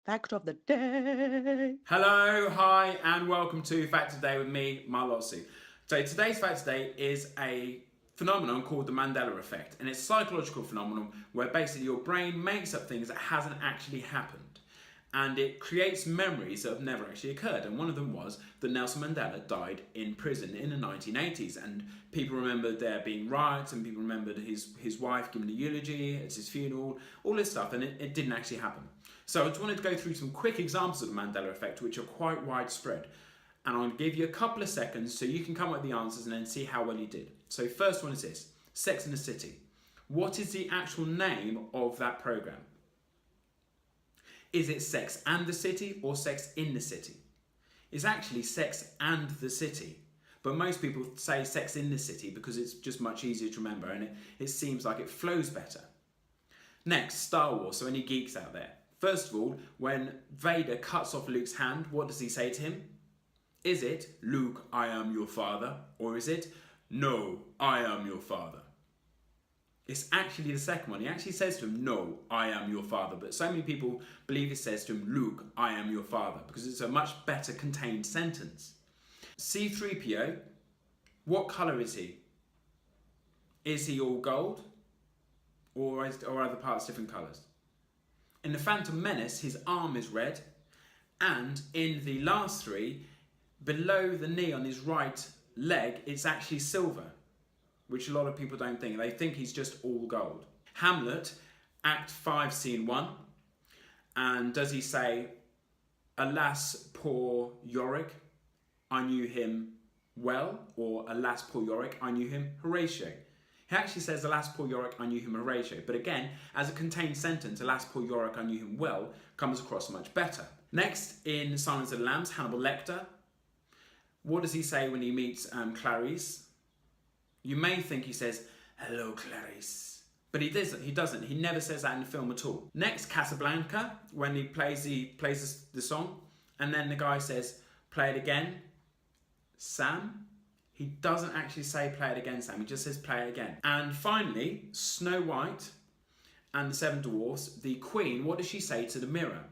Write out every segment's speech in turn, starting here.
Fact of the day. Hello, hi, and welcome to Fact Today with me, my Lotsu. So today's Fact Today is a phenomenon called the Mandela effect, and it's a psychological phenomenon where basically your brain makes up things that hasn't actually happened, and it creates memories that have never actually occurred. And one of them was that Nelson Mandela died in prison in the 1980s, and people remembered there being riots, and people remembered his wife giving a eulogy at his funeral, all this stuff, and it didn't actually happen. So I just wanted to go through some quick examples of the Mandela effect, which are quite widespread. And I'll give you a couple of seconds so you can come up with the answers and then see how well you did. So first one is this, Sex and the City. What is the actual name of that programme? Is it Sex and the City or Sex in the City? It's actually Sex and the City. But most people say Sex in the City because it's just much easier to remember and it seems like it flows better. Next, Star Wars, so any geeks out there. First of all, when Vader cuts off Luke's hand, what does he say to him? Is it, Luke, I am your father? Or is it, no, I am your father? It's actually the second one. He actually says to him, no, I am your father. But so many people believe it says to him, Luke, I am your father, because it's a much better contained sentence. C-3PO, what colour is he? Is he all gold? Or are other parts different colours? In The Phantom Menace, his arm is red, and in the last three, below the knee on his right leg, it's actually silver, which a lot of people don't think. They think he's just all gold. Hamlet, Act 5, Scene 1, and does he say, alas, poor Yorick, I knew him well, or alas, poor Yorick, I knew him Horatio? He actually says, alas, poor Yorick, I knew him Horatio. But again, as a contained sentence, alas, poor Yorick, I knew him well, comes across much better. Next, in Silence of the Lambs, Hannibal Lecter. What does he say when he meets Clarice? You may think he says, hello, Clarice. But he doesn't. He never says that in the film at all. Next, Casablanca, when he plays the song, and then the guy says, play it again, Sam. He doesn't actually say play it again, Sam. He just says play it again. And finally, Snow White and the Seven Dwarfs, the Queen, what does she say to the mirror?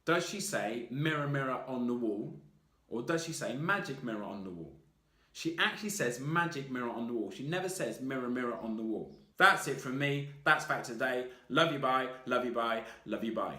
Does she say mirror, mirror on the wall? Or does she say magic mirror on the wall? She actually says magic mirror on the wall. She never says mirror, mirror on the wall. That's it from me. That's Fact Today. Love you, bye. Love you, bye. Love you, bye.